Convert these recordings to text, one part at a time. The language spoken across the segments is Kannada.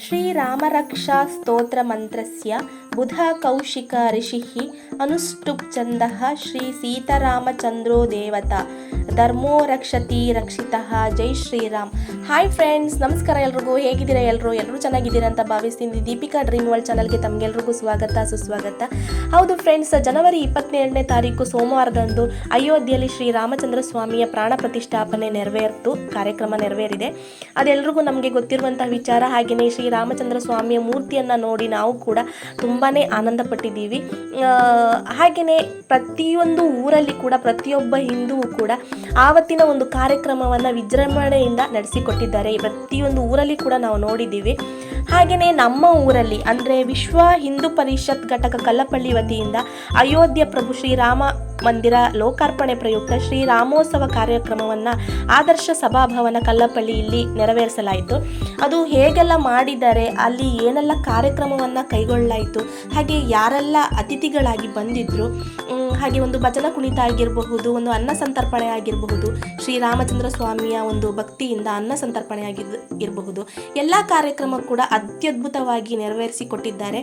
ಶ್ರೀರಾಮರಕ್ಷಾ ಸ್ತೋತ್ರ ಮಂತ್ರಸ್ಯ ಬುಧ ಕೌಶಿಕ ಋಷಿಃ ಅನುಷ್ಠುಪ್ ಛಂದಃ ಶ್ರೀ ಸೀತಾರಾಮಚಂದ್ರೋ ದೇವತಾ ಧರ್ಮೋ ರಕ್ಷತಿ ರಕ್ಷಿತಃ. ಜೈ ಶ್ರೀರಾಮ್. ಹಾಯ್ ಫ್ರೆಂಡ್ಸ್, ನಮಸ್ಕಾರ. ಎಲ್ರಿಗೂ ಹೇಗಿದ್ದೀರಾ? ಎಲ್ಲರೂ ಚೆನ್ನಾಗಿದ್ದೀರಾ ಅಂತ ಭಾವಿಸ್ತೀನಿ. ದೀಪಿಕಾ ಡ್ರೀಮ್ ವರ್ಲ್ಡ್ ಚಾನಲ್ಗೆ ತಮಗೆಲ್ರಿಗೂ ಸ್ವಾಗತ ಸುಸ್ವಾಗತ. ಹೌದು ಫ್ರೆಂಡ್ಸ್, ಜನವರಿ 27ನೇ ತಾರೀಕು ಸೋಮವಾರದಂದು ಅಯೋಧ್ಯೆಯಲ್ಲಿ ಶ್ರೀರಾಮಚಂದ್ರ ಸ್ವಾಮಿಯ ಪ್ರಾಣ ಪ್ರತಿಷ್ಠಾಪನೆ ಕಾರ್ಯಕ್ರಮ ನೆರವೇರಿದೆ. ಅದೆಲ್ರಿಗೂ ನಮಗೆ ಗೊತ್ತಿರುವಂತಹ ವಿಚಾರ. ಹಾಗೆಯೇ ಶ್ರೀರಾಮಚಂದ್ರ ಸ್ವಾಮಿಯ ಮೂರ್ತಿಯನ್ನು ನೋಡಿ ನಾವು ಕೂಡ ತುಂಬಾ ಆನಂದ ಪಟ್ಟಿದ್ದೀವಿ. ಹಾಗೆಯೇ ಪ್ರತಿಯೊಂದು ಊರಲ್ಲಿ ಕೂಡ ಪ್ರತಿಯೊಬ್ಬ ಹಿಂದೂವು ಕೂಡ ಆವತ್ತಿನ ಒಂದು ಕಾರ್ಯಕ್ರಮವನ್ನು ವಿಜೃಂಭಣೆಯಿಂದ ನಡೆಸಿಕೊಟ್ಟಿದ್ದಾರೆ. ಪ್ರತಿಯೊಂದು ಊರಲ್ಲಿ ಕೂಡ ನಾವು ನೋಡಿದ್ದೀವಿ. ಹಾಗೆಯೇ ನಮ್ಮ ಊರಲ್ಲಿ ಅಂದರೆ ವಿಶ್ವ ಹಿಂದೂ ಪರಿಷತ್ ಘಟಕ ಕಲ್ಲಪಳ್ಳಿ ವತಿಯಿಂದ ಅಯೋಧ್ಯೆ ಪ್ರಭು ಶ್ರೀರಾಮ ಮಂದಿರ ಲೋಕಾರ್ಪಣೆ ಪ್ರಯುಕ್ತ ಶ್ರೀರಾಮೋತ್ಸವ ಕಾರ್ಯಕ್ರಮವನ್ನು ಆದರ್ಶ ಸಭಾಭವನ ಕಲ್ಲಪಳ್ಳಿಯಲ್ಲಿ ನೆರವೇರಿಸಲಾಯಿತು. ಅದು ಹೇಗೆಲ್ಲ ಮಾಡಿದ್ದಾರೆ, ಅಲ್ಲಿ ಏನೆಲ್ಲ ಕಾರ್ಯಕ್ರಮವನ್ನು ಕೈಗೊಳ್ಳಲಾಯಿತು, ಹಾಗೆ ಯಾರೆಲ್ಲ ಅತಿಥಿಗಳಾಗಿ ಬಂದಿದ್ದರು, ಹಾಗೆ ಒಂದು ಭಜನಾ ಕುಣಿತ ಆಗಿರಬಹುದು, ಒಂದು ಅನ್ನ ಸಂತರ್ಪಣೆ ಆಗಿರಬಹುದು, ಶ್ರೀರಾಮಚಂದ್ರ ಸ್ವಾಮಿಯ ಒಂದು ಭಕ್ತಿಯಿಂದ ಅನ್ನ ಸಂತರ್ಪಣೆ ಆಗಿರಬಹುದು, ಎಲ್ಲ ಕಾರ್ಯಕ್ರಮ ಕೂಡ ಅತ್ಯದ್ಭುತವಾಗಿ ನೆರವೇರಿಸಿಕೊಟ್ಟಿದ್ದಾರೆ.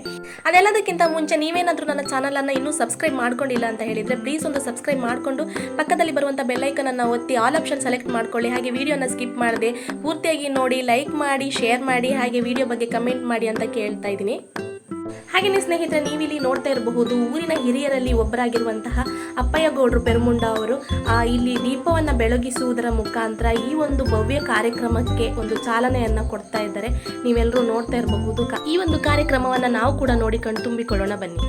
ಅದೆಲ್ಲದಕ್ಕಿಂತ ಮುಂಚೆ ನೀವೇನಾದರೂ ನನ್ನ ಚಾನಲನ್ನು ಇನ್ನೂ ಸಬ್ಸ್ಕ್ರೈಬ್ ಮಾಡ್ಕೊಂಡಿಲ್ಲ ಅಂತ ಹೇಳಿದರೆ ಪ್ಲೀಸ್ ಒಂದು ಸಬ್ಸ್ಕ್ರೈಬ್ ಮಾಡಿಕೊಂಡು ಪಕ್ಕದಲ್ಲಿ ಬರುವಂಥ ಬೆಲ್ಲೈಕನನ್ನು ಒತ್ತಿ ಆಲ್ ಆಪ್ಷನ್ ಸೆಲೆಕ್ಟ್ ಮಾಡ್ಕೊಳ್ಳಿ. ಹಾಗೆ ವಿಡಿಯೋನ ಸ್ಕಿಪ್ ಮಾಡದೆ ಪೂರ್ತಿಯಾಗಿ ನೋಡಿ, ಲೈಕ್ ಮಾಡಿ, ಶೇರ್ ಮಾಡಿ, ಹಾಗೆ ವಿಡಿಯೋ ಬಗ್ಗೆ ಕಮೆಂಟ್ ಮಾಡಿ ಅಂತ ಕೇಳ್ತಾ ಇದ್ದೀನಿ. ಹಾಗೆಯೇ ಸ್ನೇಹಿತರೆ, ನೀವಿಲ್ಲಿ ನೋಡ್ತಾ ಇರಬಹುದು ಊರಿನ ಹಿರಿಯರಲ್ಲಿ ಒಬ್ಬರಾಗಿರುವಂತಹ ಅಪ್ಪಯ್ಯ ಗೌಡ್ರು ಪೆರ್ಮುಂಡ ಅವರು ಇಲ್ಲಿ ದೀಪವನ್ನು ಬೆಳಗಿಸುವುದರ ಮುಖಾಂತರ ಈ ಒಂದು ಭವ್ಯ ಕಾರ್ಯಕ್ರಮಕ್ಕೆ ಒಂದು ಚಾಲನೆಯನ್ನು ಕೊಡ್ತಾ ಇದ್ದಾರೆ. ನೀವೆಲ್ಲರೂ ನೋಡ್ತಾ ಇರಬಹುದು. ಈ ಒಂದು ಕಾರ್ಯಕ್ರಮವನ್ನು ನಾವು ಕೂಡ ನೋಡಿ ಕಣ್ತುಂಬಿಕೊಳ್ಳೋಣ ಬನ್ನಿ.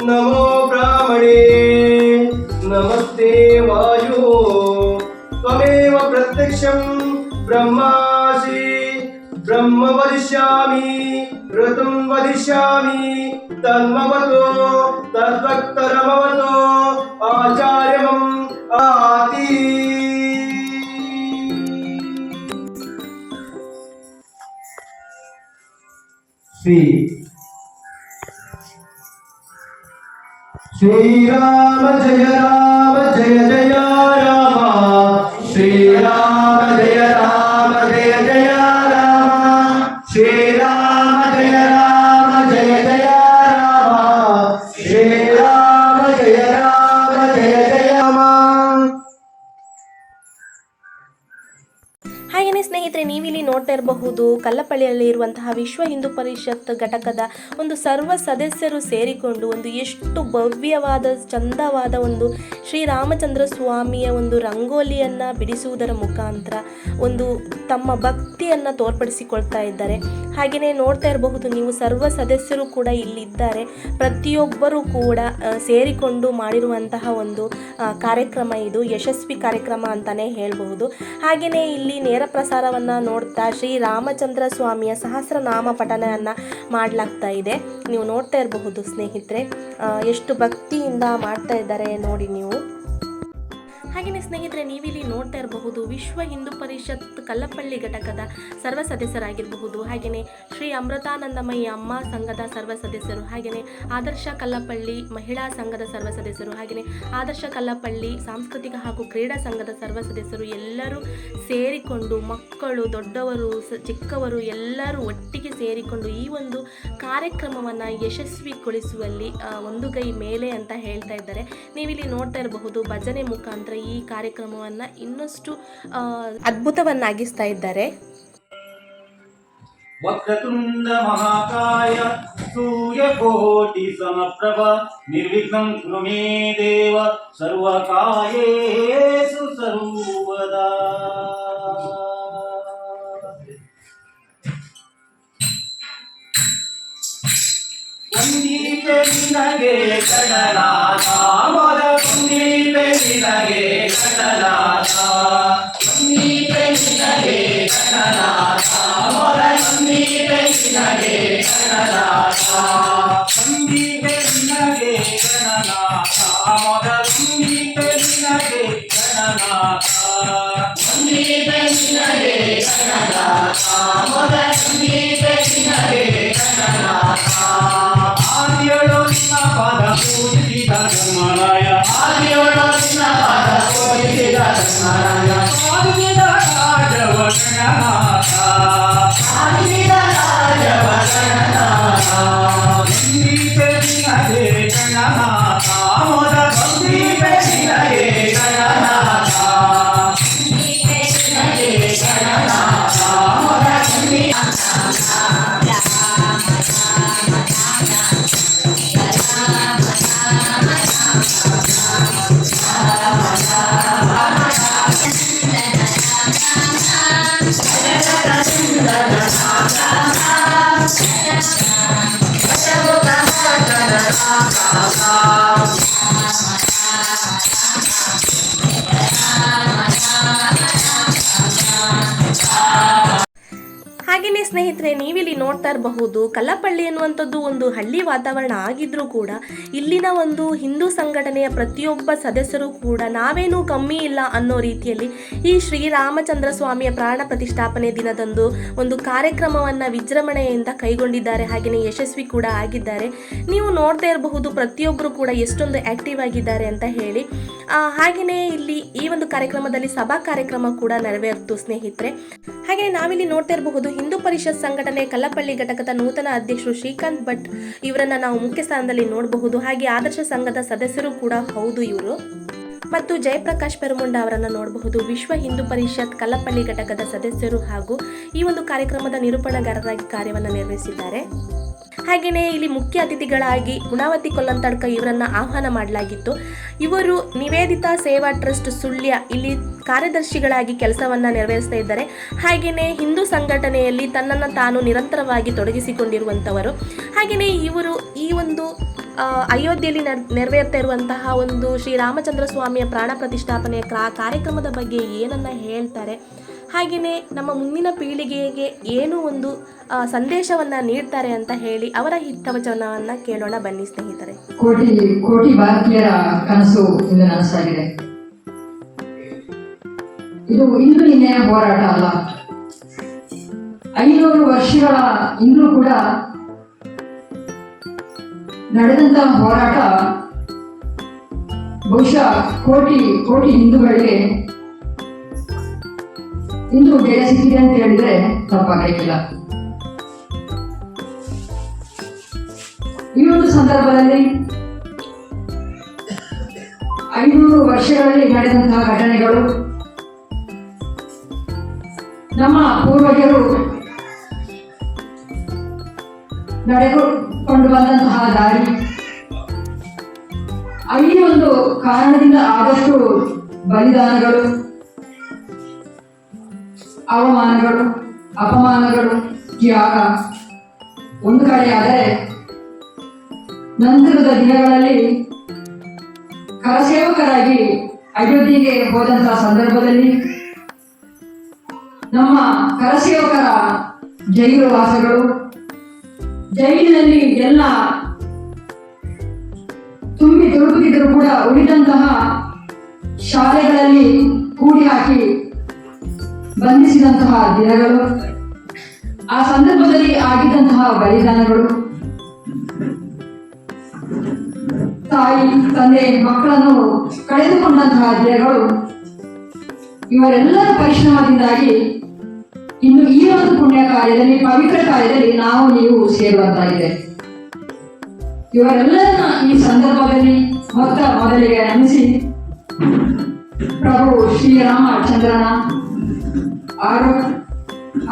ನಮೋ ಬ್ರಾಹ್ಮಣೇ ನಮಸ್ತೆ ವಾಯು ತ್ವಮೇವ ಪ್ರತ್ಯಕ್ಷಂ ಬ್ರಹ್ಮಾಸಿ ಬ್ರಹ್ಮ ವದಿಷ್ಯಾಮಿ ಋತುಂ ವದಿಷ್ಯಾಮಿ ತನ್ಮವತೋ ತದ್ಭಕ್ತರಮವತೋ ಆಚಾರ್ಯಂ ಆತಿ. ಶ್ರೀರಾಮ ಜಯ ರಾಮ ಜಯ ಜಯ ರಾಮ, ಶ್ರೀರಾಮ ಜಯ ರಾಮ ಜಯ ಜಯ ರಾಮ, ಶ್ರೀರಾಮ ಜಯ ರಾಮ ಜಯ ಜಯ ರಾಮ, ಶ್ರೀರಾಮ ಜಯ ರಾಮ ಜಯ ಜಯ ರಾಮ. ಹಾಗೆಯೇ ಸ್ನೇಹಿತರೆ, ನೀವಿಲ್ಲಿ ನೋಡ್ತಾ ಇರಬಹುದು ಕಲ್ಲಪಳ್ಳಿಯಲ್ಲಿ ಇರುವಂತಹ ವಿಶ್ವ ಹಿಂದೂ ಪರಿಷತ್ ಘಟಕದ ಒಂದು ಸರ್ವ ಸದಸ್ಯರು ಸೇರಿಕೊಂಡು ಒಂದು ಎಷ್ಟು ಭವ್ಯವಾದ ಚಂದವಾದ ಒಂದು ಶ್ರೀರಾಮಚಂದ್ರ ಸ್ವಾಮಿಯ ಒಂದು ರಂಗೋಲಿಯನ್ನು ಬಿಡಿಸುವುದರ ಮುಖಾಂತರ ಒಂದು ತಮ್ಮ ಭಕ್ತಿಯನ್ನು ತೋರ್ಪಡಿಸಿಕೊಳ್ತಾ ಇದ್ದಾರೆ. ಹಾಗೆಯೇ ನೋಡ್ತಾ ಇರಬಹುದು ನೀವು, ಸರ್ವ ಸದಸ್ಯರು ಕೂಡ ಇಲ್ಲಿದ್ದಾರೆ. ಪ್ರತಿಯೊಬ್ಬರೂ ಕೂಡ ಸೇರಿಕೊಂಡು ಮಾಡಿರುವಂತಹ ಒಂದು ಕಾರ್ಯಕ್ರಮ ಇದು ಯಶಸ್ವಿ ಕಾರ್ಯಕ್ರಮ ಅಂತಲೇ ಹೇಳಬಹುದು. ಹಾಗೆಯೇ ಇಲ್ಲಿ ನೇರ ಪ್ರಸಾರವನ್ನು ನೋಡ್ತಾ ಶ್ರೀರಾಮಚಂದ್ರ ಸ್ವಾಮಿಯ ಸಹಸ್ರನಾಮ ಪಠಣವನ್ನು ಮಾಡಲಾಗ್ತಾ ಇದೆ. ನೀವು ನೋಡ್ತಾ ಇರಬಹುದು ಸ್ನೇಹಿತರೆ, ಎಷ್ಟು ಭಕ್ತಿಯಿಂದ ಮಾಡ್ತಾ ಇದ್ದಾರೆ ನೋಡಿ ನೀವು. ಹಾಗೆಯೇ ಸ್ನೇಹಿತರೆ, ನೀವಿಲ್ಲಿ ನೋಡ್ತಾ ಇರಬಹುದು ವಿಶ್ವ ಹಿಂದೂ ಪರಿಷತ್ ಕಲ್ಲಪಳ್ಳಿ ಘಟಕದ ಸರ್ವ ಸದಸ್ಯರಾಗಿರಬಹುದು, ಹಾಗೆಯೇ ಶ್ರೀ ಅಮೃತಾನಂದಮಯಿ ಅಮ್ಮ ಸಂಘದ ಸರ್ವ ಸದಸ್ಯರು, ಹಾಗೆಯೇ ಆದರ್ಶ ಕಲ್ಲಪಳ್ಳಿ ಮಹಿಳಾ ಸಂಘದ ಸರ್ವ ಸದಸ್ಯರು, ಹಾಗೆಯೇ ಆದರ್ಶ ಕಲ್ಲಪಳ್ಳಿ ಸಾಂಸ್ಕೃತಿಕ ಹಾಗೂ ಕ್ರೀಡಾ ಸಂಘದ ಸರ್ವ ಸದಸ್ಯರು ಎಲ್ಲರೂ ಸೇರಿಕೊಂಡು, ಮಕ್ಕಳು ದೊಡ್ಡವರು ಚಿಕ್ಕವರು ಎಲ್ಲರೂ ಒಟ್ಟಿಗೆ ಸೇರಿಕೊಂಡು ಈ ಒಂದು ಕಾರ್ಯಕ್ರಮವನ್ನು ಯಶಸ್ವಿಗೊಳಿಸುವಲ್ಲಿ ಒಂದು ಕೈ ಮೇಲೆ ಅಂತ ಹೇಳ್ತಾ ಇದ್ದಾರೆ. ನೀವಿಲ್ಲಿ ನೋಡ್ತಾ ಇರಬಹುದು ಭಜನೆ ಮುಖಾಂತರ ಈ ಕಾರ್ಯಕ್ರಮವನ್ನು ಇನ್ನಷ್ಟು ಅದ್ಭುತವನ್ನಾಗಿಸ್ತಾ ಇದ್ದಾರೆ. ವಕ್ರತುಂಡ ಮಹಾಕಾಯ ಸೂರ್ಯಕೋಟಿ ಸಮಪ್ರಭ ನಿರ್ವಿಘ್ನಂ ಕುರು ಮೇ ದೇವ ಸರ್ವಕಾರ್ಯೇಷು ಸರ್ವದಾ. ವಂದಿತೆ ನಿನಗೆ ಕಡಲಾದ ಮೊದ, ವಂದಿತೆ ನಿನಗೆ ಕಡಲಾದ, ವಂದಿತೆ ನಿನಗೆ ಕಡಲಾದ ಮೊದ, ವಂದಿತೆ ನಿನಗೆ ಕಡಲಾದ, ವಂದಿತೆ ನಿನಗೆ ಕಡಲಾದ ಮೊದ, ವಂದಿತೆ ನಿನಗೆ ಕಡಲಾದ, ವಂದಿತೆ ನಿನಗೆ ಕಡಲಾದ ಮೊದ, ವಂದಿತೆ ನಿನಗೆ ಕಡಲಾದ. ಆದಿಯಳು ನಿನ್ನ ಪದ ಪೂಜೆ ಸಂದೀಪೆ ನಿನಗೆ ಗಣನಾಥ ಮೋದ ಸಂದೀಪೆ ನಿನಗೆ ಗಣನಾಥ ಸಂದೀಪೆ ನಿನಗೆ ಗಣನಾಥ ಮೋದ ಹಾಗೆಯೇ ಸ್ನೇಹಿತರೆ, ನೀವಿಲ್ಲಿ ನೋಡ್ತಾ ಇರಬಹುದು ಕಲ್ಲಪಳ್ಳಿ ಎನ್ನುವಂಥದ್ದು ಒಂದು ಹಳ್ಳಿ ವಾತಾವರಣ ಆಗಿದ್ರೂ ಕೂಡ ಇಲ್ಲಿನ ಒಂದು ಹಿಂದೂ ಸಂಘಟನೆಯ ಪ್ರತಿಯೊಬ್ಬ ಸದಸ್ಯರು ಕೂಡ ನಾವೇನೂ ಕಮ್ಮಿ ಇಲ್ಲ ಅನ್ನೋ ರೀತಿಯಲ್ಲಿ ಈ ಶ್ರೀರಾಮಚಂದ್ರ ಸ್ವಾಮಿಯ ಪ್ರಾಣ ಪ್ರತಿಷ್ಠಾಪನೆ ದಿನದಂದು ಒಂದು ಕಾರ್ಯಕ್ರಮವನ್ನು ವಿಜೃಂಭಣೆಯಿಂದ ಕೈಗೊಂಡಿದ್ದಾರೆ. ಹಾಗೆಯೇ ಯಶಸ್ವಿ ಕೂಡ ಆಗಿದ್ದಾರೆ. ನೀವು ನೋಡ್ತಾ ಇರಬಹುದು ಪ್ರತಿಯೊಬ್ಬರು ಕೂಡ ಎಷ್ಟೊಂದು ಆಕ್ಟಿವ್ ಆಗಿದ್ದಾರೆ ಅಂತ ಹೇಳಿ. ಹಾಗೆಯೇ ಇಲ್ಲಿ ಈ ಒಂದು ಕಾರ್ಯಕ್ರಮದಲ್ಲಿ ಸಭಾ ಕಾರ್ಯಕ್ರಮ ಕೂಡ ನೆರವೇರಿತು ಸ್ನೇಹಿತರೆ. ಹಾಗೆಯೇ ನಾವಿಲ್ಲಿ ನೋಡ್ತಾ ಇರಬಹುದು ಹಿಂದೂ ಪರಿಷತ್ ಸಂಘಟನೆ ಕಲ್ಲಪಳ್ಳಿ ಘಟಕದ ನೂತನ ಅಧ್ಯಕ್ಷರು ಶ್ರೀಕಾಂತ್ ಭಟ್ ಇವರನ್ನ ನಾವು ಮುಖ್ಯ ಸ್ಥಾನದಲ್ಲಿ ನೋಡಬಹುದು. ಹಾಗೆ ಆದರ್ಶ ಸಂಘದ ಸದಸ್ಯರು ಕೂಡ ಹೌದು ಇವರು. ಮತ್ತು ಜಯಪ್ರಕಾಶ್ ಪೆರುಮುಂಡ ಅವರನ್ನು ನೋಡಬಹುದು. ವಿಶ್ವ ಹಿಂದೂ ಪರಿಷತ್ ಕಲ್ಲಪಳ್ಳಿ ಘಟಕದ ಸದಸ್ಯರು ಹಾಗೂ ಈ ಒಂದು ಕಾರ್ಯಕ್ರಮದ ನಿರೂಪಣಾಗಾರರಾಗಿ ಕಾರ್ಯವನ್ನು ನಿರ್ವಹಿಸಿದ್ದಾರೆ. ಹಾಗೆಯೇ ಇಲ್ಲಿ ಮುಖ್ಯ ಅತಿಥಿಗಳಾಗಿ ಗುಣವತಿ ಕೊಲ್ಲಂತಡ್ಕ ಇವರನ್ನ ಆಹ್ವಾನ ಮಾಡಲಾಗಿತ್ತು. ಇವರು ನಿವೇದಿತಾ ಸೇವಾ ಟ್ರಸ್ಟ್ ಸುಳ್ಯ ಇಲ್ಲಿ ಕಾರ್ಯದರ್ಶಿಗಳಾಗಿ ಕೆಲಸವನ್ನು ನೆರವೇರಿಸ್ತಾ ಇದ್ದಾರೆ. ಹಾಗೆಯೇ ಹಿಂದೂ ಸಂಘಟನೆಯಲ್ಲಿ ತನ್ನನ್ನು ತಾನು ನಿರಂತರವಾಗಿ ತೊಡಗಿಸಿಕೊಂಡಿರುವಂಥವರು. ಹಾಗೆಯೇ ಇವರು ಈ ಒಂದು ಅಯೋಧ್ಯೆಯಲ್ಲಿ ನೆರವೇರ್ತಾ ಇರುವಂತಹ ಒಂದು ಶ್ರೀರಾಮಚಂದ್ರ ಸ್ವಾಮಿಯ ಪ್ರಾಣ ಪ್ರತಿಷ್ಠಾಪನೆಯ ಕಾರ್ಯಕ್ರಮದ ಬಗ್ಗೆ ಏನನ್ನ ಹೇಳ್ತಾರೆ, ಹಾಗೆಯೇ ನಮ್ಮ ಮುಂದಿನ ಪೀಳಿಗೆಗೆ ಏನು ಒಂದು ಸಂದೇಶವನ್ನು ನೀಡ್ತಾರೆ ಅಂತ ಹೇಳಿ ಅವರ ಹಿತವಚನವನ್ನು ಕೇಳೋಣ ಬನ್ನಿ ಸ್ನೇಹಿತರೆ. ಕೋಟಿ ಕೋಟಿ ಭಾರತೀಯರ ಕನಸು ಇಂದು ನನಸಾಗಿದೆ. ಇದು ಇಂದು ನಿನ್ನೆಯ ಹೋರಾಟ ಅಲ್ಲ. 500 ವರ್ಷಗಳ ಇಂದು ಕೂಡ ನಡೆದಂತಹ ಹೋರಾಟ ಬಹುಶಃ ಕೋಟಿ ಕೋಟಿ ಹಿಂದೂಗಳಿಗೆ ಇಂದು ಬೆಲೆ ಸಿಕ್ಕಿದೆ ಅಂತ ಹೇಳಿದ್ರೆ ತಪ್ಪಾಗಲಿಕ್ಕಿಲ್ಲ. ಈ ಒಂದು ಸಂದರ್ಭದಲ್ಲಿ 500 ವರ್ಷಗಳಲ್ಲಿ ನಡೆದಂತಹ ಘಟನೆಗಳು, ನಮ್ಮ ಪೂರ್ವಜರು ನಡೆದುಕೊಂಡು ಬಂದಂತಹ ದಾರಿ, ಈ ಒಂದು ಕಾರಣದಿಂದ ಆದಷ್ಟು ಬಲಿದಾನಗಳು, ಅವಮಾನಗಳು, ಅಪಮಾನಗಳು, ತ್ಯಾಗ ಒಂದು ಕಡೆ ಆದರೆ ನಂತರದ ದಿನಗಳಲ್ಲಿ ಕರಸೇವಕರಾಗಿ ಅಯೋಧ್ಯೆಗೆ ಹೋದಂತಹ ಸಂದರ್ಭದಲ್ಲಿ ನಮ್ಮ ಕರಸೇವಕರ ಜೈಲು ವಾಸಗಳು, ಜೈಲಿನಲ್ಲಿ ಎಲ್ಲ ತುಂಬಿ ತುಳುಕುತ್ತಿದ್ದರೂ ಕೂಡ ಉಳಿದಂತಹ ಶಾಲೆಗಳಲ್ಲಿ ಕೂಡಿ ಹಾಕಿ ಬಂಧಿಸಿದಂತಹ ದಿನಗಳು, ಆ ಸಂದರ್ಭದಲ್ಲಿ ಆಗಿದ್ದಂತಹ ಬಲಿದಾನಗಳು, ತಾಯಿ ತಂದೆ ಮಕ್ಕಳನ್ನು ಕಳೆದುಕೊಂಡಂತಹ ದಿನಗಳು, ಇವರೆಲ್ಲರ ಪರಿಶ್ರಮದಿಂದಾಗಿ ಇನ್ನು ಈ ಒಂದು ಪುಣ್ಯ ಕಾರ್ಯದಲ್ಲಿ, ಪವಿತ್ರ ಕಾರ್ಯದಲ್ಲಿ ನಾವು ನೀವು ಸೇರುವಂತಾಗಿದೆ. ಇವರೆಲ್ಲರನ್ನ ಈ ಸಂದರ್ಭದಲ್ಲಿ ಮೊದಲಿಗೆ ನಮಿಸಿ ಪ್ರಭು ಶ್ರೀರಾಮಚಂದ್ರನ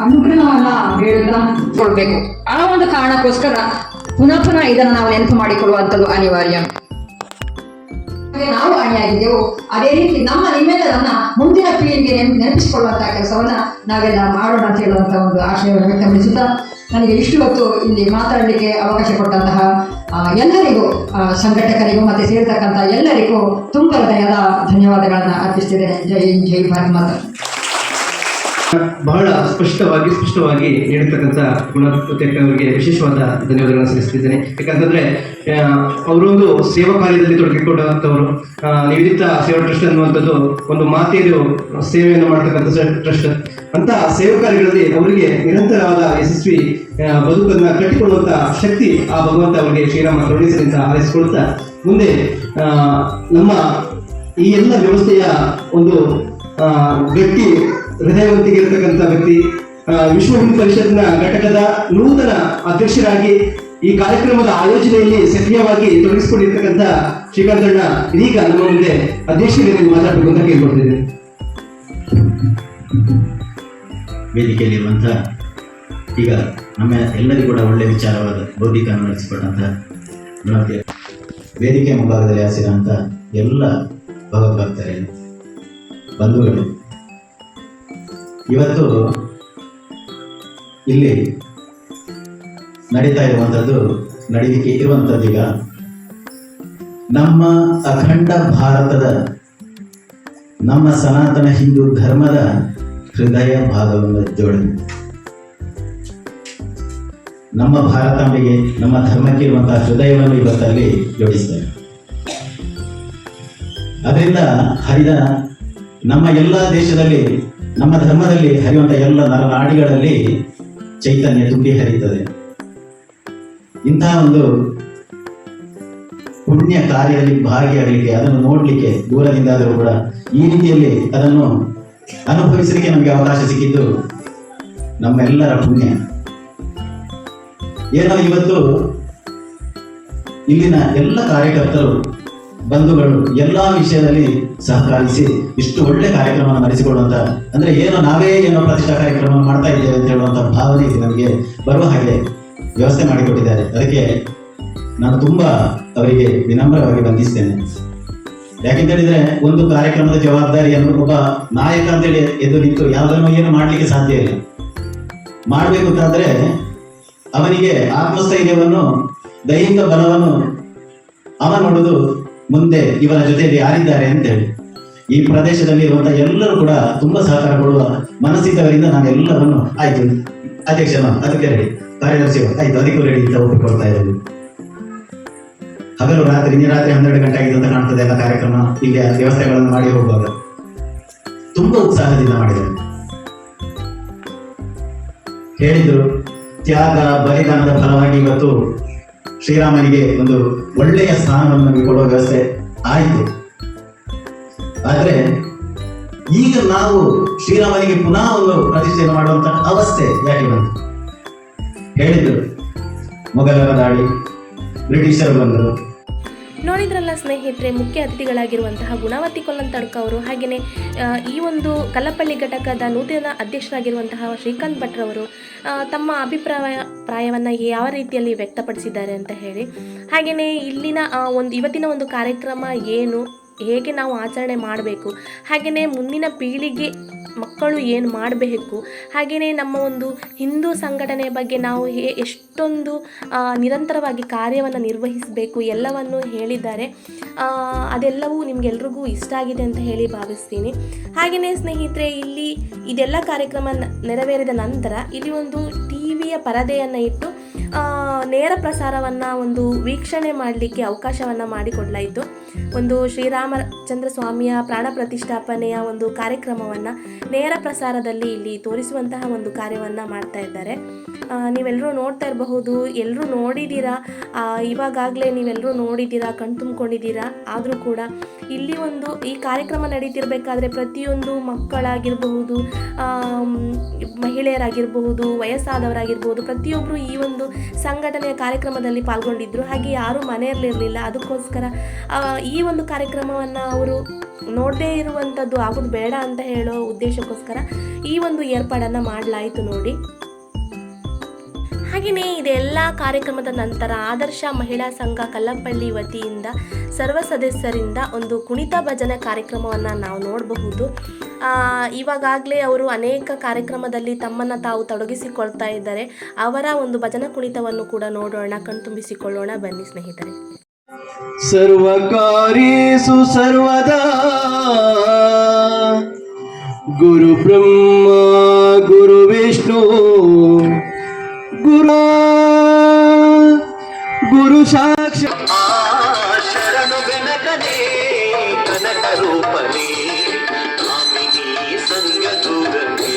ಅನುಗ್ರಹವನ್ನ ಬೇಡುತ್ತಾ ಕೊಡ್ಬೇಕು. ಆ ಒಂದು ಕಾರಣಕ್ಕೋಸ್ಕರ ಪುನಃ ಇದನ್ನು ನಾವು ನೆನಪು ಮಾಡಿಕೊಳ್ಳುವಂಥದ್ದು ಅನಿವಾರ್ಯ. ನಾವು ಅಣಿಯಾಗಿದ್ದೆವು, ಅದೇ ರೀತಿ ನಿಮ್ಮೆಲ್ಲರನ್ನ ಮುಂದಿನ ಪೀಳಿಗೆ ನೆನಪಿಸಿಕೊಳ್ಳುವಂತಹ ಕೆಲಸವನ್ನ ನಾವೆಲ್ಲ ಮಾಡೋಣ ಅಂತ ಹೇಳುವಂತ ಒಂದು ಆಶಯವನ್ನು ವ್ಯಕ್ತಪಡಿಸುತ್ತಾ ನನಗೆ ಇಷ್ಟು ಹೊತ್ತು ಇಲ್ಲಿ ಮಾತಾಡಲಿಕ್ಕೆ ಅವಕಾಶ ಕೊಟ್ಟಂತಹ ಎಲ್ಲರಿಗೂ, ಸಂಘಟಕರಿಗೂ ಮತ್ತೆ ಸೇರಿರ್ತಕ್ಕಂಥ ಎಲ್ಲರಿಗೂ ತುಂಬ ಹೃದಯದ ಧನ್ಯವಾದಗಳನ್ನು ಅರ್ಪಿಸ್ತಿದ್ದೇನೆ. ಜೈ ಹಿಂದ್, ಜೈ ಭಾರತ್ ಮಾತಾ. ಬಹಳ ಸ್ಪಷ್ಟವಾಗಿ ನೀಡಿರ್ತಕ್ಕಂಥ ಗುಣವತಿ ಅವರಿಗೆ ವಿಶೇಷವಾದ ಧನ್ಯವಾದಗಳನ್ನು ಸಲ್ಲಿಸ್ತಿದ್ದೇನೆ. ಯಾಕಂತಂದ್ರೆ ಅವರೊಂದು ಸೇವಾ ಕಾರ್ಯದಲ್ಲಿ ತೊಡಗಿಕೊಂಡಂಥವರು. ನಿವೇದಿತಾ ಸೇವಾ ಟ್ರಸ್ಟ್ ಅನ್ನುವಂಥದ್ದು ಒಂದು ಮಾತೆಯರು ಸೇವೆಯನ್ನು ಮಾಡತಕ್ಕಂಥ ಟ್ರಸ್ಟ್. ಅಂತ ಸೇವಾ ಕಾರ್ಯಗಳಲ್ಲಿ ಅವರಿಗೆ ನಿರಂತರವಾದ ಯಶಸ್ವಿ ಬದುಕನ್ನು ಕಟ್ಟಿಕೊಳ್ಳುವಂತ ಶಕ್ತಿ ಆ ಭಗವಂತ ಅವರಿಗೆ ಶ್ರೀರಾಮ ಕರುಣಿಸಲಿ ಅಂತ ಹಾರೈಸಿಕೊಳ್ಳುತ್ತಾ, ಮುಂದೆ ನಮ್ಮ ಈ ಎಲ್ಲ ವ್ಯವಸ್ಥೆಯ ಒಂದು ಗಟ್ಟಿ ಹೃದಯವಂತಿಗೆ ಇರತಕ್ಕಂಥ ವ್ಯಕ್ತಿ, ವಿಶ್ವ ಹಿಂದೂ ಪರಿಷತ್ನ ಘಟಕದ ನೂತನ ಅಧ್ಯಕ್ಷರಾಗಿ ಈ ಕಾರ್ಯಕ್ರಮದ ಆಯೋಜನೆಯಲ್ಲಿ ಸಕ್ರಿಯವಾಗಿ ತೊಡಗಿಸಿಕೊಂಡಿರ್ತಕ್ಕಂಥ ಶ್ರೀಕಾಂತಣ್ಣ ಇದೀಗ ನಮ್ಮ ಮುಂದೆ ಅಧ್ಯಕ್ಷರಿಗೆ ಮಾತಾಡಬೇಕು ಅಂತ ಕೇಳ್ಕೊಳ್ತಿದ್ದೇನೆ. ವೇದಿಕೆಯಲ್ಲಿರುವಂಥ ಈಗ ನಮ್ಮ ಎಲ್ಲರಿಗೂ ಕೂಡ ಒಳ್ಳೆಯ ವಿಚಾರವಾದ ಬೌದ್ಧಿಕವನ್ನು ನಡೆಸಿಕೊಟ್ಟಂಥ ಗುಣವತಿ ವೇದಿಕೆ ಮುಂಭಾಗದಲ್ಲಿ ಹಾಸಿರುವಂಥ ಎಲ್ಲ ಭಗವದ್ಭಕ್ತರೇ ಬಂಧುಗಳು, ಇವತ್ತು ಇಲ್ಲಿ ನಡೀತಾ ಇರುವಂಥದ್ದು ನಡೀಲಿಕ್ಕೆ ಇರುವಂಥದ್ದೀಗ ನಮ್ಮ ಅಖಂಡ ಭಾರತದ ನಮ್ಮ ಸನಾತನ ಹಿಂದೂ ಧರ್ಮದ ಹೃದಯ ಭಾಗವನ್ನು ಜೋಡಣೆ. ನಮ್ಮ ಭಾರತಾಂಬೆಗೆ ನಮ್ಮ ಧರ್ಮಕ್ಕೆ ಇರುವಂತಹ ಹೃದಯವನ್ನು ಇವತ್ತಲ್ಲಿ ಜೋಡಿಸ್ತಾರೆ. ಅದರಿಂದ ಹರಿದ ನಮ್ಮ ಎಲ್ಲ ದೇಶದಲ್ಲಿ ನಮ್ಮ ಧರ್ಮದಲ್ಲಿ ಹರಿಯುವಂತಹ ಎಲ್ಲ ನರನಾಡಿಗಳಲ್ಲಿ ಚೈತನ್ಯ ತುಂಬಿ ಹರಿಯುತ್ತದೆ. ಇಂತಹ ಒಂದು ಪುಣ್ಯ ಕಾರ್ಯದಲ್ಲಿ ಭಾಗಿಯಾಗಲಿಕ್ಕೆ, ಅದನ್ನು ನೋಡಲಿಕ್ಕೆ ದೂರದಿಂದಾದರೂ ಕೂಡ ಈ ರೀತಿಯಲ್ಲಿ ಅದನ್ನು ಅನುಭವಿಸಲಿಕ್ಕೆ ನಮಗೆ ಅವಕಾಶ ಸಿಕ್ಕಿದ್ದು ನಮ್ಮೆಲ್ಲರ ಪುಣ್ಯ. ಏನೋ ಇವತ್ತು ಇಲ್ಲಿನ ಎಲ್ಲ ಕಾರ್ಯಕರ್ತರು ಬಂಧುಗಳು ಎಲ್ಲ ವಿಷಯದಲ್ಲಿ ಸಹಕರಿಸಿ ಇಷ್ಟು ಒಳ್ಳೆ ಕಾರ್ಯಕ್ರಮವನ್ನು ನಡೆಸಿಕೊಳ್ಳುವಂತ, ಅಂದ್ರೆ ಏನೋ ನಾವೇ ಏನೋ ಪ್ರತಿಷ್ಠಾ ಕಾರ್ಯಕ್ರಮ ಮಾಡ್ತಾ ಇದ್ದೇವೆ ಅಂತ ಹೇಳುವಂತ ಭಾವನೆ ಇದು ನಮಗೆ ಬರುವ ಹಾಗೆ ವ್ಯವಸ್ಥೆ ಮಾಡಿಕೊಟ್ಟಿದ್ದಾರೆ. ಅದಕ್ಕೆ ನಾನು ತುಂಬಾ ಅವರಿಗೆ ವಿನಮ್ರವಾಗಿ ವಂದಿಸ್ತೇನೆ. ಯಾಕೆಂತ ಹೇಳಿದ್ರೆ ಒಂದು ಕಾರ್ಯಕ್ರಮದ ಜವಾಬ್ದಾರಿಯನ್ನು ಒಬ್ಬ ನಾಯಕ ಅಂತೇಳಿ ಎದ್ದು ನಿಂತು ಯಾವುದನ್ನು ಏನು ಮಾಡ್ಲಿಕ್ಕೆ ಸಾಧ್ಯ ಇಲ್ಲ. ಮಾಡ್ಬೇಕು ಅಂತಾದ್ರೆ ಅವನಿಗೆ ಆತ್ಮಸ್ಥೈರ್ಯವನ್ನು, ದೈಹಿಕ ಬಲವನ್ನು ಅವ ನೋಡುದು ಮುಂದೆ ಇವರ ಜೊತೆಯಲ್ಲಿ ಯಾರಿದ್ದಾರೆ ಅಂತ ಹೇಳಿ. ಈ ಪ್ರದೇಶದಲ್ಲಿ ಇರುವಂತಹ ಎಲ್ಲರೂ ಕೂಡ ತುಂಬಾ ಸಹಕಾರ ಕೊಡುವ ಮನಸ್ಸಿದ್ದವರಿಂದ ನಾನು ಎಲ್ಲರನ್ನು ಆಯ್ತು ಅಧ್ಯಕ್ಷನು ಅದಕ್ಕೆ ರೆಡಿ, ಕಾರ್ಯದರ್ಶಿ ಆಯ್ತು ಅದಕ್ಕೂ ರೆಡಿ ಅಂತ ಒಪ್ಪಿಕೊಳ್ತಾ ಇರೋದು. ಹಗಲು ರಾತ್ರಿ ರಾತ್ರಿ 12 ಗಂಟೆ ಆಗಿದೆ ಅಂತ ಕಾಣ್ತದೆ ಎಲ್ಲ ಕಾರ್ಯಕ್ರಮ ಇಲ್ಲಿ ವ್ಯವಸ್ಥೆಗಳನ್ನು ಮಾಡಿ ಹೋಗುವಾಗ ತುಂಬಾ ಉತ್ಸಾಹದಿಂದ ಮಾಡಿದರು. ಹೇಳಿದ್ರು ತ್ಯಾಗ ಬಲಿದಾನದ ಫಲವಾಗಿ ಇವತ್ತು ಶ್ರೀರಾಮನಿಗೆ ಒಂದು ಒಳ್ಳೆಯ ಸ್ಥಾನವನ್ನು ನಮಗೆ ಕೊಡುವ ವ್ಯವಸ್ಥೆ ಆಯಿತು. ಆದ್ರೆ ಈಗ ನಾವು ಶ್ರೀರಾಮನಿಗೆ ಪುನಃ ಒಂದು ಪ್ರತಿಷ್ಠೆಯನ್ನು ಮಾಡುವಂತ ಅವಸ್ಥೆ ಯಾಕೆ ಬಂತು? ಹೇಳಿದ್ರು ಮೊಘಲರ ದಾಳಿ, ಬ್ರಿಟಿಷರು ಬಂದರು. ನೋಡಿದ್ರಲ್ಲ ಸ್ನೇಹಿತರೆ, ಮುಖ್ಯ ಅತಿಥಿಗಳಾಗಿರುವಂತಹ ಗುಣವತಿ ಕೊಲ್ಲಂತಡ್ಕ ಅವರು, ಹಾಗೆಯೇ ಈ ಒಂದು ಕಲ್ಲಪಳ್ಳಿ ಘಟಕದ ನೂತನ ಅಧ್ಯಕ್ಷರಾಗಿರುವಂತಹ ಶ್ರೀಕಾಂತ್ ಭಟ್ರವರು ತಮ್ಮ ಅಭಿಪ್ರಾಯವನ್ನು ಯಾವ ರೀತಿಯಲ್ಲಿ ವ್ಯಕ್ತಪಡಿಸಿದ್ದಾರೆ ಅಂತ ಹೇಳಿ, ಹಾಗೆಯೇ ಇಲ್ಲಿನ ಇವತ್ತಿನ ಒಂದು ಕಾರ್ಯಕ್ರಮ ಏನು, ಹೇಗೆ ನಾವು ಆಚರಣೆ ಮಾಡಬೇಕು, ಹಾಗೆಯೇ ಮುಂದಿನ ಪೀಳಿಗೆ ಮಕ್ಕಳು ಏನು ಮಾಡಬೇಕು, ಹಾಗೆಯೇ ನಮ್ಮ ಒಂದು ಹಿಂದೂ ಸಂಘಟನೆಯ ಬಗ್ಗೆ ನಾವು ಎಷ್ಟೊಂದು ನಿರಂತರವಾಗಿ ಕಾರ್ಯವನ್ನು ನಿರ್ವಹಿಸಬೇಕು ಎಲ್ಲವನ್ನು ಹೇಳಿದ್ದಾರೆ. ಅದೆಲ್ಲವೂ ನಿಮಗೆಲ್ರಿಗೂ ಇಷ್ಟ ಆಗಿದೆ ಅಂತ ಹೇಳಿ ಭಾವಿಸ್ತೀನಿ. ಹಾಗೆಯೇ ಸ್ನೇಹಿತರೆ, ಇಲ್ಲಿ ಇದೆಲ್ಲ ಕಾರ್ಯಕ್ರಮ ನೆರವೇರಿದ ನಂತರ ಇಲ್ಲಿ ಒಂದು ಟಿವಿಯ ಪರದೆಯನ್ನು ಇಟ್ಟು ನೇರ ಪ್ರಸಾರವನ್ನು ವೀಕ್ಷಣೆ ಮಾಡಲಿಕ್ಕೆ ಅವಕಾಶವನ್ನು ಮಾಡಿಕೊಡಲಾಯಿತು. ಒಂದು ಶ್ರೀರಾಮಚಂದ್ರ ಸ್ವಾಮಿಯ ಪ್ರಾಣ ಪ್ರತಿಷ್ಠಾಪನೆಯ ಒಂದು ಕಾರ್ಯಕ್ರಮವನ್ನು ನೇರ ಪ್ರಸಾರದಲ್ಲಿ ಇಲ್ಲಿ ತೋರಿಸುವಂತಹ ಒಂದು ಕಾರ್ಯವನ್ನು ಮಾಡ್ತಾ ಇದ್ದಾರೆ. ನೀವೆಲ್ಲರೂ ನೋಡ್ತಾ ಇರಬಹುದು, ಎಲ್ಲರೂ ನೋಡಿದ್ದೀರಾ, ಇವಾಗಲೇ ನೀವೆಲ್ಲರೂ ನೋಡಿದ್ದೀರಾ, ಕಣ್ತುಂಬಿಕೊಂಡಿದ್ದೀರಾ. ಆದರೂ ಕೂಡ ಇಲ್ಲಿ ಒಂದು ಈ ಕಾರ್ಯಕ್ರಮ ನಡೀತಿರ್ಬೇಕಾದ್ರೆ ಪ್ರತಿಯೊಂದು ಮಕ್ಕಳಾಗಿರಬಹುದು, ಮಹಿಳೆಯರಾಗಿರಬಹುದು, ವಯಸ್ಸಾದವರಾಗಿರ್ಬೋದು, ಪ್ರತಿಯೊಬ್ಬರು ಈ ಒಂದು ಸಂಘಟನೆಯ ಕಾರ್ಯಕ್ರಮದಲ್ಲಿ ಪಾಲ್ಗೊಂಡಿದ್ದರು. ಹಾಗೆ ಯಾರೂ ಮನೆಯಲ್ಲಿರಲಿಲ್ಲ. ಅದಕ್ಕೋಸ್ಕರ ಈ ಒಂದು ಕಾರ್ಯಕ್ರಮವನ್ನು ಅವರು ನೋಡದೇ ಇರುವಂಥದ್ದು ಆಗೋದು ಬೇಡ ಅಂತ ಹೇಳೋ ಉದ್ದೇಶಕ್ಕೋಸ್ಕರ ಈ ಒಂದು ಏರ್ಪಾಡನ್ನು ಮಾಡಲಾಯಿತು ನೋಡಿ. ಹಾಗೆಯೇ ಇದೆಲ್ಲ ಕಾರ್ಯಕ್ರಮದ ನಂತರ ಆದರ್ಶ ಮಹಿಳಾ ಸಂಘ ಕಲ್ಲಪಳ್ಳಿ ವತಿಯಿಂದ ಸರ್ವ ಸದಸ್ಯರಿಂದ ಒಂದು ಕುಣಿತ ಭಜನೆ ಕಾರ್ಯಕ್ರಮವನ್ನು ನಾವು ನೋಡಬಹುದು. ಇವಾಗಲೇ ಅವರು ಅನೇಕ ಕಾರ್ಯಕ್ರಮದಲ್ಲಿ ತಮ್ಮನ್ನು ತಾವು ತೊಡಗಿಸಿಕೊಳ್ತಾ ಇದ್ದಾರೆ. ಅವರ ಒಂದು ಭಜನಾ ಕುಣಿತವನ್ನು ಕೂಡ ನೋಡೋಣ, ಕಣ್ತುಂಬಿಸಿಕೊಳ್ಳೋಣ. ಬನ್ನಿ ಸ್ನೇಹಿತರೆ. ಸರ್ವಕಾರ್ಯೇಷು ಸರ್ವದಾ ಗುರು ಬ್ರಹ್ಮ ಗುರು ವಿಷ್ಣು ಗುರು ಸಾಕ್ಷಾತ್ ಶರಣು ಗಣಕನೇ ಕನಕ ರೂಪನೇ ಕಾಮಿನಿ ಸಂಗ ದೂರನೇ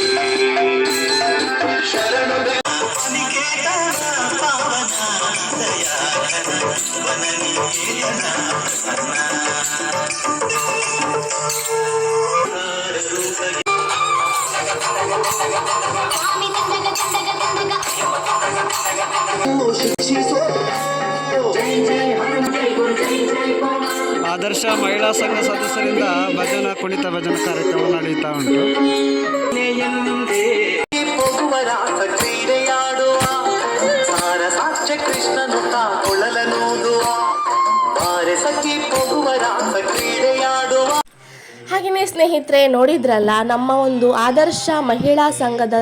ಶರಣು ನಿಕೇತನ ಪಾವನ ದಯಾಘನ ವನನಿಕೇತನ ಪ್ರಸನ್ನ ಶಿಕ್ಷಿಸೋ ಆದರ್ಶ ಮಹಿಳಾ ಸಂಘ ಸದಸ್ಯರಿಂದ ಭಜನಾ ಕುಣಿತ ಭಜನಾ ಕಾರ್ಯಕ್ರಮ ನಡೀತಾ ಉಂಟು. ಹೋಗುವ ರಾಸ ಕ್ರೀಡೆಯಾಡುವ ಸಾರ ಸಾಕ್ಷ್ಯ ಕೃಷ್ಣನು ಕೊಳಲನೂದುವ ಬಾರೆ ಸಖಿ ಹೋಗುವ ರಾಸ ಕ್ರೀಡೆಯಾಡುವ. ಹಾಗೆಯೇ ಸ್ನೇಹಿತರೆ, ನೋಡಿದ್ರಲ್ಲ ನಮ್ಮ ಒಂದು ಆದರ್ಶ ಮಹಿಳಾ ಸಂಘದ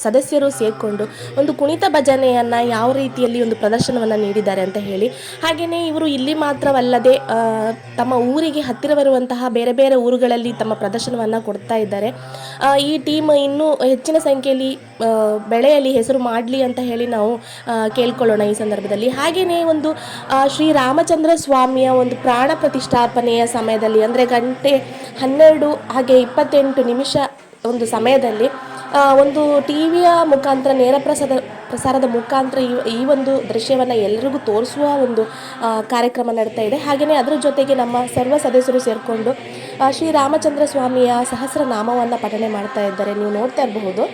ಸದಸ್ಯರು ಸೇರಿಕೊಂಡು ಒಂದು ಕುಣಿತ ಭಜನೆಯನ್ನು ಯಾವ ರೀತಿಯಲ್ಲಿ ಒಂದು ಪ್ರದರ್ಶನವನ್ನು ನೀಡಿದ್ದಾರೆ ಅಂತ ಹೇಳಿ. ಹಾಗೆಯೇ ಇವರು ಇಲ್ಲಿ ಮಾತ್ರವಲ್ಲದೆ ತಮ್ಮ ಊರಿಗೆ ಹತ್ತಿರವಿರುವಂತಹ ಬೇರೆ ಬೇರೆ ಊರುಗಳಲ್ಲಿ ತಮ್ಮ ಪ್ರದರ್ಶನವನ್ನು ಕೊಡ್ತಾ ಇದ್ದಾರೆ. ಈ ಟೀಮ್ ಇನ್ನೂ ಹೆಚ್ಚಿನ ಸಂಖ್ಯೆಯಲ್ಲಿ ಬೆಳೆಯಲ್ಲಿ ಹೆಸರು ಮಾಡಲಿ ಅಂತ ಹೇಳಿ ನಾವು ಕೇಳ್ಕೊಳ್ಳೋಣ ಈ ಸಂದರ್ಭದಲ್ಲಿ. ಹಾಗೆಯೇ ಒಂದು ಶ್ರೀರಾಮಚಂದ್ರ ಸ್ವಾಮಿಯ ಒಂದು ಪ್ರಾಣ ಪ್ರತಿಷ್ಠಾಪನೆಯ ಸಮಯದಲ್ಲಿ ಅಂದರೆ ಗಂಟೆ 12 ಹಾಗೆ 28 ನಿಮಿಷ ಒಂದು ಸಮಯದಲ್ಲಿ ಒಂದು ಟಿವಿಯ ಮುಖಾಂತರ ನೇರ ಪ್ರಸಾರದ ಮುಖಾಂತರ ಈ ಒಂದು ದೃಶ್ಯವನ್ನು ಎಲ್ಲರಿಗೂ ತೋರಿಸುವ ಒಂದು ಕಾರ್ಯಕ್ರಮ ನಡೀತಾ ಇದೆ. ಹಾಗೆಯೇ ಅದರ ಜೊತೆಗೆ ನಮ್ಮ ಸರ್ವ ಸದಸ್ಯರು ಸೇರಿಕೊಂಡು ಶ್ರೀರಾಮಚಂದ್ರ ಸ್ವಾಮಿಯ ಸಹಸ್ರನಾಮವನ್ನು ಪಠನೆ ಮಾಡ್ತಾ ಇದ್ದಾರೆ. ನೀವು ನೋಡ್ತಾ ಇರಬಹುದು.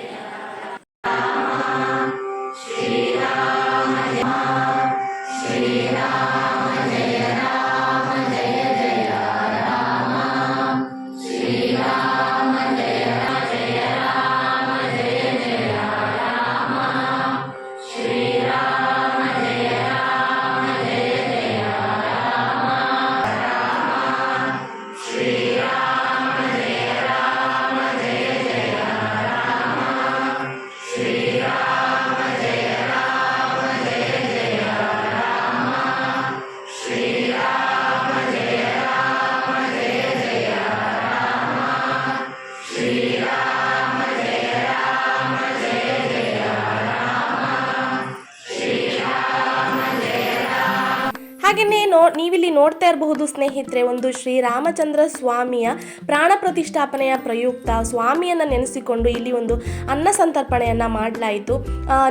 ಹಾಗೆಯೇ ನೀವಿಲ್ಲಿ ನೋಡ್ತಾ ಇರಬಹುದು ಸ್ನೇಹಿತರೆ, ಒಂದು ಶ್ರೀರಾಮಚಂದ್ರ ಸ್ವಾಮಿಯ ಪ್ರಾಣ ಪ್ರತಿಷ್ಠಾಪನೆಯ ಪ್ರಯುಕ್ತ ಸ್ವಾಮಿಯನ್ನು ನೆನೆಸಿಕೊಂಡು ಇಲ್ಲಿ ಒಂದು ಅನ್ನ ಸಂತರ್ಪಣೆಯನ್ನು ಮಾಡಲಾಯಿತು.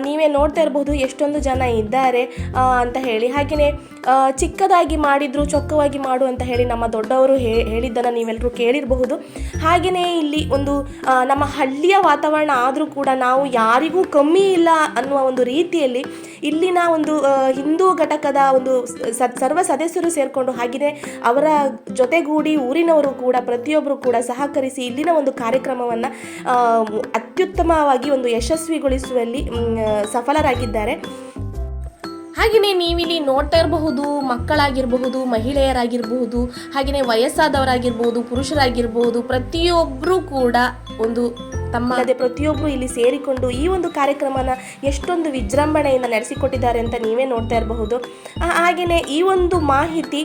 ನೀವೇ ನೋಡ್ತಾ ಇರಬಹುದು ಎಷ್ಟೊಂದು ಜನ ಇದ್ದಾರೆ ಅಂತ ಹೇಳಿ. ಹಾಗೆಯೇ ಚಿಕ್ಕದಾಗಿ ಮಾಡಿದ್ರು ಚೊಕ್ಕವಾಗಿ ಮಾಡು ಅಂತ ಹೇಳಿ ನಮ್ಮ ದೊಡ್ಡವರು ಹೇಳಿದ್ದನ್ನು ನೀವೆಲ್ಲರೂ ಕೇಳಿರಬಹುದು. ಹಾಗೆಯೇ ಇಲ್ಲಿ ಒಂದು ನಮ್ಮ ಹಳ್ಳಿಯ ವಾತಾವರಣ ಆದರೂ ಕೂಡ ನಾವು ಯಾರಿಗೂ ಕಮ್ಮಿ ಇಲ್ಲ ಅನ್ನುವ ಒಂದು ರೀತಿಯಲ್ಲಿ ಇಲ್ಲಿನ ಒಂದು ಹಿಂದೂ ಘಟಕದ ಒಂದು ಸರ್ವ ಸದಸ್ಯರು ಸೇರಿಕೊಂಡು ಹಾಗೆಯೇ ಅವರ ಜೊತೆಗೂಡಿ ಊರಿನವರು ಕೂಡ ಪ್ರತಿಯೊಬ್ಬರು ಕೂಡ ಸಹಕರಿಸಿ ಇಲ್ಲಿನ ಒಂದು ಕಾರ್ಯಕ್ರಮವನ್ನು ಅತ್ಯುತ್ತಮವಾಗಿ ಒಂದು ಯಶಸ್ವಿಗೊಳಿಸುವಲ್ಲಿ ಸಫಲರಾಗಿದ್ದಾರೆ. ಹಾಗೆಯೇ ನೀವಿಲ್ಲಿ ನೋಡ್ತಾ ಇರಬಹುದು, ಮಕ್ಕಳಾಗಿರಬಹುದು, ಮಹಿಳೆಯರಾಗಿರಬಹುದು, ಹಾಗೆಯೇ ವಯಸ್ಸಾದವರಾಗಿರ್ಬೋದು, ಪುರುಷರಾಗಿರ್ಬೋದು, ಪ್ರತಿಯೊಬ್ಬರೂ ಕೂಡ ಒಂದು ಪ್ರತಿಯೊಬ್ಬರು ಇಲ್ಲಿ ಸೇರಿಕೊಂಡು ಈ ಒಂದು ಕಾರ್ಯಕ್ರಮನ ಎಷ್ಟೊಂದು ವಿಜೃಂಭಣೆಯಿಂದ ನಡೆಸಿಕೊಟ್ಟಿದ್ದಾರೆ ಅಂತ ನೀವೇ ನೋಡ್ತಾ ಇರಬಹುದು. ಹಾಗೆಯೇ ಈ ಒಂದು ಮಾಹಿತಿ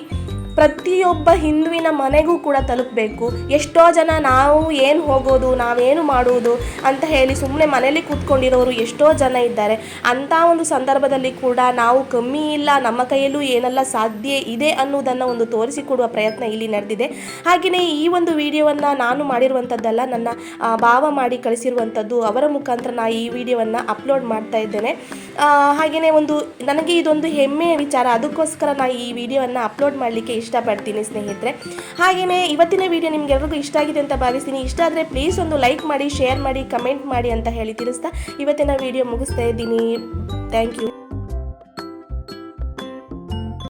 ಪ್ರತಿಯೊಬ್ಬ ಹಿಂದುವಿನ ಮನೆಗೂ ಕೂಡ ತಲುಪಬೇಕು. ಎಷ್ಟೋ ಜನ ನಾವು ಏನು ಹೋಗೋದು, ನಾವೇನು ಮಾಡುವುದು ಅಂತ ಹೇಳಿ ಸುಮ್ಮನೆ ಮನೇಲಿ ಕೂತ್ಕೊಂಡಿರೋರು ಎಷ್ಟೋ ಜನ ಇದ್ದಾರೆ. ಅಂಥ ಒಂದು ಸಂದರ್ಭದಲ್ಲಿ ಕೂಡ ನಾವು ಕಮ್ಮಿ ಇಲ್ಲ, ನಮ್ಮ ಕೈಯಲ್ಲೂ ಏನೆಲ್ಲ ಸಾಧ್ಯ ಇದೆ ಅನ್ನೋದನ್ನು ಒಂದು ತೋರಿಸಿಕೊಡುವ ಪ್ರಯತ್ನ ಇಲ್ಲಿ ನಡೆದಿದೆ. ಹಾಗೆಯೇ ಈ ಒಂದು ವಿಡಿಯೋವನ್ನು ನಾನು ಮಾಡಿರುವಂಥದ್ದಲ್ಲ, ನನ್ನ ಭಾವ ಮಾಡಿ ಕಳಿಸಿರುವಂಥದ್ದು. ಅವರ ಮುಖಾಂತರ ನಾನು ಈ ವಿಡಿಯೋವನ್ನು ಅಪ್ಲೋಡ್ ಮಾಡ್ತಾ ಇದ್ದೇನೆ. ಹಾಗೆಯೇ ಒಂದು ನನಗೆ ಇದೊಂದು ಹೆಮ್ಮೆಯ ವಿಚಾರ, ಅದಕ್ಕೋಸ್ಕರ ನಾನು ಈ ವಿಡಿಯೋವನ್ನು ಅಪ್ಲೋಡ್ ಮಾಡಲಿಕ್ಕೆ ಇಷ್ಟಪಡ್ತೀನಿ ಸ್ನೇಹಿತರೆ. ಹಾಗೆಯೇ ಇವತ್ತಿನ ವಿಡಿಯೋ ನಿಮಗೆಲ್ಲರಿಗೂ ಇಷ್ಟ ಆಗಿದೆ ಅಂತ ಭಾವಿಸ್ತೀನಿ. ಇಷ್ಟ ಆದರೆ ಪ್ಲೀಸ್ ಒಂದು ಲೈಕ್ ಮಾಡಿ, ಶೇರ್ ಮಾಡಿ, ಕಮೆಂಟ್ ಮಾಡಿ ಅಂತ ಹೇಳಿ ತಿಳಿಸ್ತಾ ಇವತ್ತಿನ ವಿಡಿಯೋ ಮುಗಿಸ್ತಾ ಇದ್ದೀನಿ. Thank you.